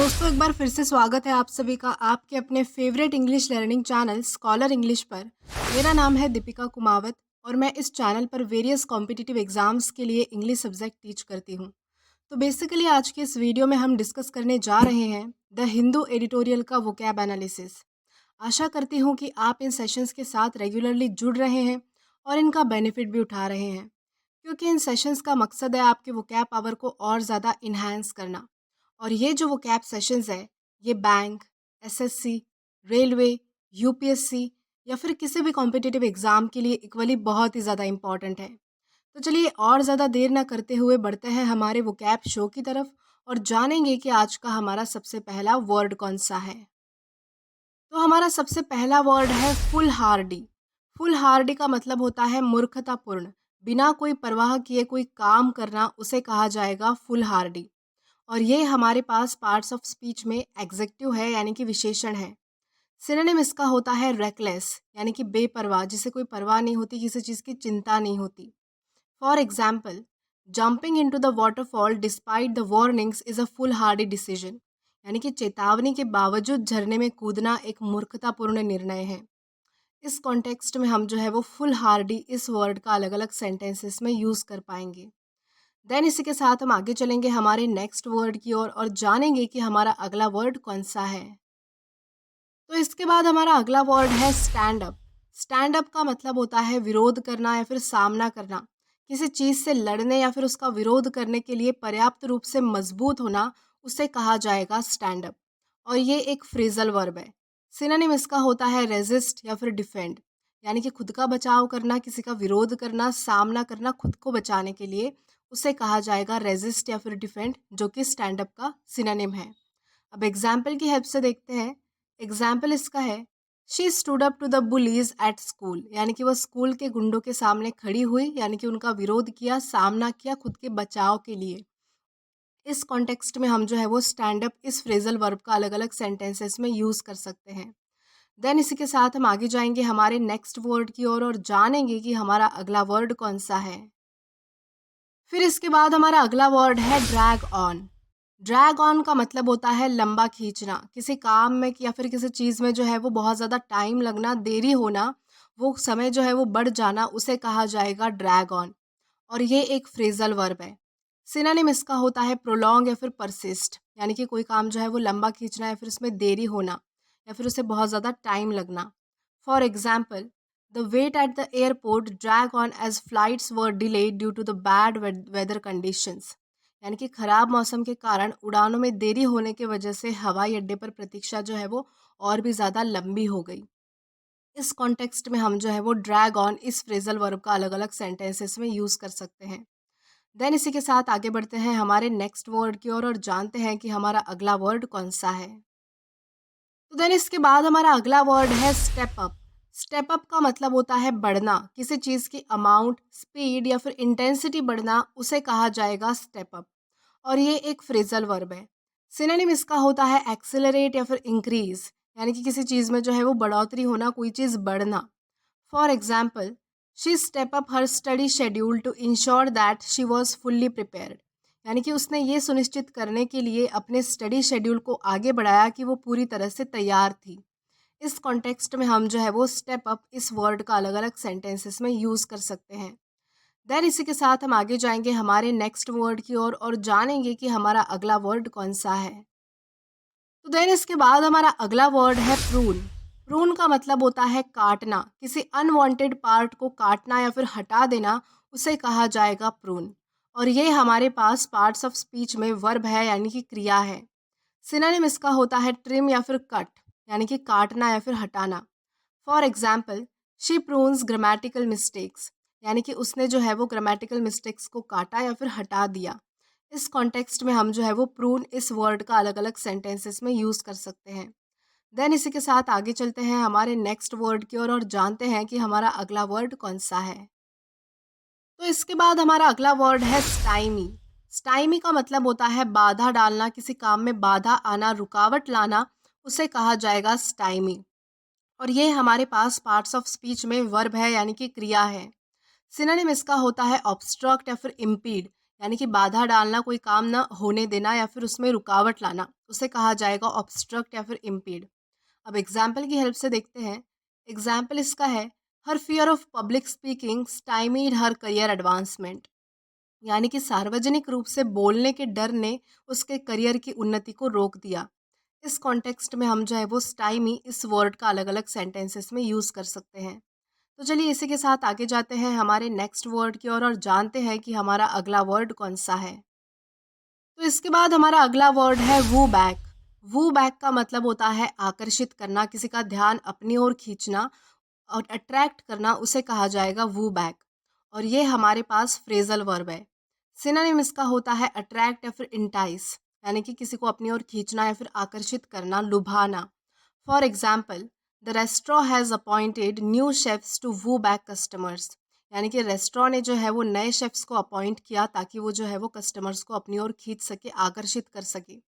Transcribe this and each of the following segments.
दोस्तों, एक बार फिर से स्वागत है आप सभी का आपके अपने favourite English learning channel scholar English पर। मेरा नाम है दीपिका कुमावत और मैं इस चैनल पर वेरियस कॉम्पिटिटिव एग्जाम्स के लिए इंग्लिश सब्जेक्ट टीच करती हूँ। तो बेसिकली आज के इस वीडियो में हम डिस्कस करने जा रहे हैं द हिंदू एडिटोरियल का वोकैब एनालिसिस। आशा करती हूँ कि आप इन सेशंस के साथ रेगुलरली जुड़ रहे हैं और इनका बेनिफिट भी उठा रहे हैं, क्योंकि इन सेशंस का मकसद है आपके वोकैब पावर को और ज़्यादा इन्हांस करना। और ये जो वोकैब सेशंस है, ये बैंक, एसएससी, रेलवे, यूपीएससी या फिर किसी भी कॉम्पिटिटिव एग्ज़ाम के लिए इक्वली बहुत ही ज़्यादा इम्पॉर्टेंट है। तो चलिए और ज़्यादा देर ना करते हुए बढ़ते हैं हमारे वोकैब शो की तरफ और जानेंगे कि आज का हमारा सबसे पहला वर्ड कौन सा है। तो हमारा सबसे पहला वर्ड है फुल हार्डी। फुल हार्डी का मतलब होता है मूर्खतापूर्ण, बिना कोई परवाह किए कोई काम करना, उसे कहा जाएगा फुल हार्डी। और ये हमारे पास पार्ट्स ऑफ स्पीच में एग्जेक्टिव है, यानी कि विशेषण है। सिनोनिम इसका होता है रेकलेस, यानी कि बेपरवाह, जिसे कोई परवाह नहीं होती, किसी चीज़ की चिंता नहीं होती। For example, jumping into the waterfall despite the warnings is a foolhardy decision, यानी कि चेतावनी के बावजूद झरने में कूदना एक मूर्खतापूर्ण निर्णय है। इस कॉन्टेक्स्ट में हम जो है वो फुल हार्डी इस वर्ड का अलग अलग सेंटेंसेस में यूज़ कर पाएंगे। देन इसी के साथ हम आगे चलेंगे हमारे नेक्स्ट वर्ड की ओर और जानेंगे कि हमारा अगला वर्ड कौन सा है। तो इसके बाद हमारा अगला वर्ड है स्टैंड अप। स्टैंड अप का मतलब होता है विरोध करना या फिर सामना करना, किसी चीज़ से लड़ने या फिर उसका विरोध करने के लिए पर्याप्त रूप से मजबूत होना, उसे कहा जाएगा स्टैंड अप। और ये एक फ्रेजल वर्ब है। सिनोनिम इसका होता है रेजिस्ट या फिर डिफेंड, यानी कि खुद का बचाव करना, किसी का विरोध करना, सामना करना खुद को बचाने के लिए, उसे कहा जाएगा रेजिस्ट या फिर डिफेंड, जो कि स्टैंड अप का सिनोनिम है। अब एग्जाम्पल की हेल्प से देखते हैं। एग्जाम्पल इसका है, she stood up to the bullies at school, यानी कि वह स्कूल के गुंडों के सामने खड़ी हुई, यानी कि उनका विरोध किया, सामना किया खुद के बचाव के लिए। इस कॉन्टेक्स्ट में हम जो है वो स्टैंड अप इस फ्रेजल वर्ब का अलग अलग सेंटेंसेस में यूज़ कर सकते हैं। देन इसी के साथ हम आगे जाएंगे हमारे नेक्स्ट वर्ड की ओर और जानेंगे कि हमारा अगला वर्ड कौन सा है। फिर इसके बाद हमारा अगला वर्ड है ड्रैग ऑन। ड्रैग ऑन का मतलब होता है लंबा खींचना, किसी काम में या फिर किसी चीज़ में जो है वो बहुत ज़्यादा टाइम लगना, देरी होना, वो समय जो है वो बढ़ जाना, उसे कहा जाएगा ड्रैग ऑन। और ये एक फ्रेजल वर्ब है। सिनोनिम इसका होता है प्रोलॉन्ग या फिर परसिस्ट, यानी कि कोई काम जो है वो लंबा खींचना या फिर उसमें देरी होना या फिर उसे बहुत ज़्यादा टाइम लगना। For example, the wait at the airport drag on as flights were delayed due to the bad weather conditions, यानी कि खराब मौसम के कारण उड़ानों में देरी होने की वजह से हवाई अड्डे पर प्रतीक्षा जो है वो और भी ज़्यादा लंबी हो गई। इस कॉन्टेक्स्ट में हम जो है वो ड्रैग ऑन इस फ्रेजल वर्ब का अलग अलग सेंटेंसेस में यूज़ कर सकते हैं। देन इसी के साथ आगे बढ़ते हैं हमारे नेक्स्ट वर्ड की ओर और जानते हैं कि हमारा अगला वर्ड कौन सा है। तो देन इसके बाद हमारा अगला वर्ड है स्टेप अप। स्टेप अप का मतलब होता है बढ़ना, किसी चीज़ की अमाउंट, स्पीड या फिर इंटेंसिटी बढ़ना, उसे कहा जाएगा स्टेप अप। और ये एक फ्रेजल वर्ब है। सिनोनिम इसका होता है एक्सेलरेट या फिर इंक्रीज, यानी कि किसी चीज़ में जो है वो बढ़ोतरी होना, कोई चीज़ बढ़ना। For example, she step up her study schedule to ensure that she was fully prepared, यानी कि उसने ये सुनिश्चित करने के लिए अपने स्टडी शेड्यूल को आगे बढ़ाया कि वो पूरी तरह से तैयार थी। इस कॉन्टेक्स्ट में हम जो है वो स्टेप अप इस वर्ड का अलग अलग सेंटेंसेस में यूज़ कर सकते हैं। देन इसी के साथ हम आगे जाएंगे हमारे नेक्स्ट वर्ड की ओर और जानेंगे कि हमारा अगला वर्ड कौन सा है। तो देन इसके बाद हमारा अगला वर्ड है प्रून। प्रून का मतलब होता है काटना, किसी अनवांटेड पार्ट को काटना या फिर हटा देना, उसे कहा जाएगा प्रून। और ये हमारे पास पार्ट्स ऑफ स्पीच में वर्ब है, यानी कि क्रिया है। सिनोनिम इसका होता है ट्रिम या फिर कट, यानी कि काटना या फिर हटाना। For example, she prunes grammatical mistakes, यानी कि उसने जो है वो ग्रामेटिकल मिस्टेक्स को काटा या फिर हटा दिया। इस कॉन्टेक्स्ट में हम जो है वो प्रून इस वर्ड का अलग अलग सेंटेंसेस में यूज़ कर सकते हैं। देन इसी के साथ आगे चलते हैं हमारे नेक्स्ट वर्ड की ओर और जानते हैं कि हमारा अगला वर्ड कौन सा है। तो इसके बाद हमारा अगला वर्ड है स्टाइमी। स्टाइमी का मतलब होता है बाधा डालना, किसी काम में बाधा आना, रुकावट लाना, उसे कहा जाएगा स्टाइमी। और ये हमारे पास पार्ट्स ऑफ स्पीच में वर्ब है, यानी कि क्रिया है। सिनोनिम इसका होता है ऑब्स्ट्रक्ट या फिर इम्पीड, यानी कि बाधा डालना, कोई काम ना होने देना या फिर उसमें रुकावट लाना, उसे कहा जाएगा ऑब्स्ट्रक्ट या फिर इम्पीड। अब एग्जाम्पल की हेल्प से देखते हैं। एग्जाम्पल इसका है, her fear of public speaking stymied her career advancement. यानी कि सार्वजनिक रूप से बोलने के डर ने उसके करियर की उन्नति को रोक दिया। इस कॉन्टेक्स्ट में हम जो है वो स्टाइमी इस वर्ड का अलग अलग सेंटेंसेस में यूज़ कर सकते हैं। तो चलिए इसी के साथ आगे जाते हैं हमारे नेक्स्ट वर्ड की ओर और जानते हैं कि हमारा अगला वर्ड कौन सा है। तो इसके बाद हमारा अगला वर्ड है वू बैक। वू बैक का मतलब होता है आकर्षित करना, किसी का ध्यान अपनी ओर खींचना और अट्रैक्ट करना, उसे कहा जाएगा वू बैक। और ये हमारे पास फ्रेजल वर्ब है। सिनोनिम इसका होता है अट्रैक्ट या फिर इंटाइस, यानी कि किसी को अपनी ओर खींचना या फिर आकर्षित करना, लुभाना। For example, the restaurant has appointed new chefs to woo back customers. यानी कि रेस्टोरेंट ने जो है वो नए शेफ्स को अपॉइंट किया ताकि वो जो है वो कस्टमर्स को अपनी ओर खींच सके, आकर्षित कर सके।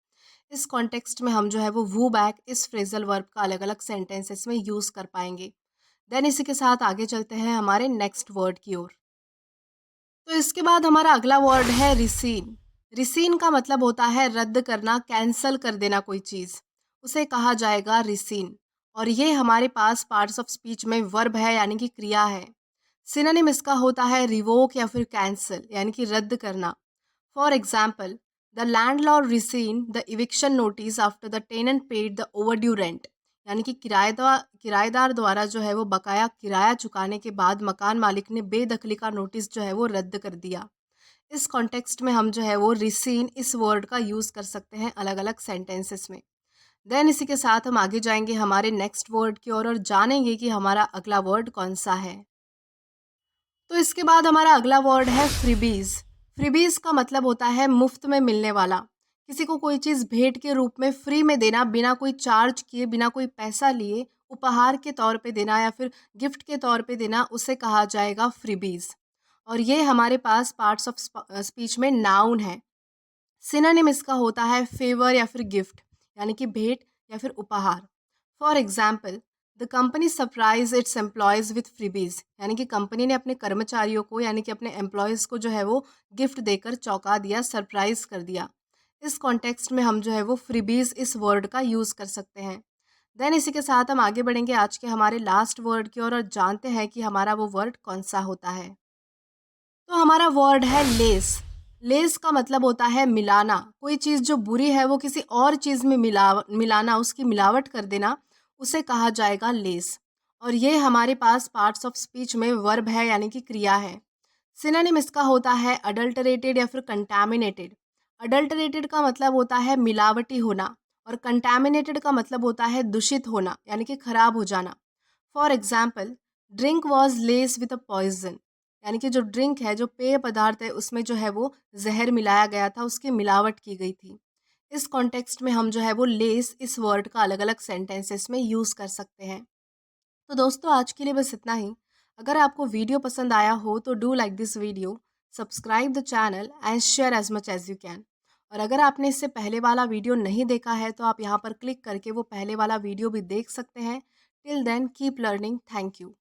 इस कॉन्टेक्स्ट में हम जो है वो वू बैक इस फ्रेजल वर्ब का अलग अलग सेंटेंसेस में यूज़ कर पाएंगे। देन इसी के साथ आगे चलते हैं हमारे नेक्स्ट वर्ड की ओर। तो इसके बाद हमारा अगला वर्ड है रिसीन। रिसीन का मतलब होता है रद्द करना, कैंसल कर देना कोई चीज़, उसे कहा जाएगा रिसीन। और ये हमारे पास पार्ट्स ऑफ स्पीच में वर्ब है, यानी कि क्रिया है। सिनोनिम इसका होता है रिवोक या फिर कैंसल, यानी कि रद्द करना। For example, the landlord rescinded the eviction notice after the tenant paid the overdue rent. यानी कि किराएदार द्वारा जो है वो बकाया किराया चुकाने के बाद मकान मालिक ने बेदखली का नोटिस जो है वो रद्द कर दिया। इस कॉन्टेक्स्ट में हम जो है वो रिसीन इस वर्ड का यूज़ कर सकते हैं अलग अलग सेंटेंसेस में। देन इसी के साथ हम आगे जाएंगे हमारे नेक्स्ट वर्ड की ओर और जानेंगे कि हमारा अगला वर्ड कौन सा है। तो इसके बाद हमारा अगला वर्ड है फ्रीबीज। फ्रीबीज का मतलब होता है मुफ्त में मिलने वाला, किसी को कोई चीज़ भेंट के रूप में फ्री में देना, बिना कोई चार्ज किए, बिना कोई पैसा लिए, उपहार के तौर पे देना या फिर गिफ्ट के तौर पे देना, उसे कहा जाएगा फ्रीबीज। और ये हमारे पास पार्ट्स ऑफ स्पीच में नाउन है। सिनोनिम इसका होता है फेवर या फिर गिफ्ट, यानी कि भेंट या फिर उपहार। For example, the company surprise it's employees with freebies. यानी कि कंपनी ने अपने कर्मचारियों को, यानी कि अपने एम्प्लॉयज़ को जो है वो गिफ्ट देकर चौंका दिया, सरप्राइज कर दिया। इस कॉन्टेक्स्ट में हम जो है वो फ्रीबीज इस वर्ड का यूज़ कर सकते हैं। देन इसी के साथ हम आगे बढ़ेंगे आज के हमारे लास्ट वर्ड की ओर और जानते हैं कि हमारा वो वर्ड कौन सा होता है। तो हमारा वर्ड है लेस। लेस का मतलब होता है मिलाना, कोई चीज़ जो बुरी है वो किसी और चीज़ में मिलाना, उसकी मिलावट कर देना, उसे कहा जाएगा लेस। और ये हमारे पास पार्ट्स ऑफ स्पीच में वर्ब है, यानी कि क्रिया है। सिनोनिम इसका होता है अडल्टरेटेड या फिर कंटामिनेटेड। अडल्टरेटेड का मतलब होता है मिलावटी होना और कंटामिनेटेड का मतलब होता है दूषित होना, यानी कि खराब हो जाना। For example, drink was laced with a poison. यानी कि जो ड्रिंक है, जो पेय पदार्थ है, उसमें जो है वो जहर मिलाया गया था, उसकी मिलावट की गई थी। इस कॉन्टेक्स्ट में हम जो है वो लेस इस वर्ड का अलग अलग सेंटेंसेस में यूज़ कर सकते हैं। तो दोस्तों आज के लिए बस इतना ही। अगर आपको वीडियो पसंद आया हो तो do like this video, subscribe the channel and share as much as you can. और अगर आपने इससे पहले वाला वीडियो नहीं देखा है तो आप यहाँ पर क्लिक करके वो पहले वाला वीडियो भी देख सकते हैं। Till then keep learning. Thank you.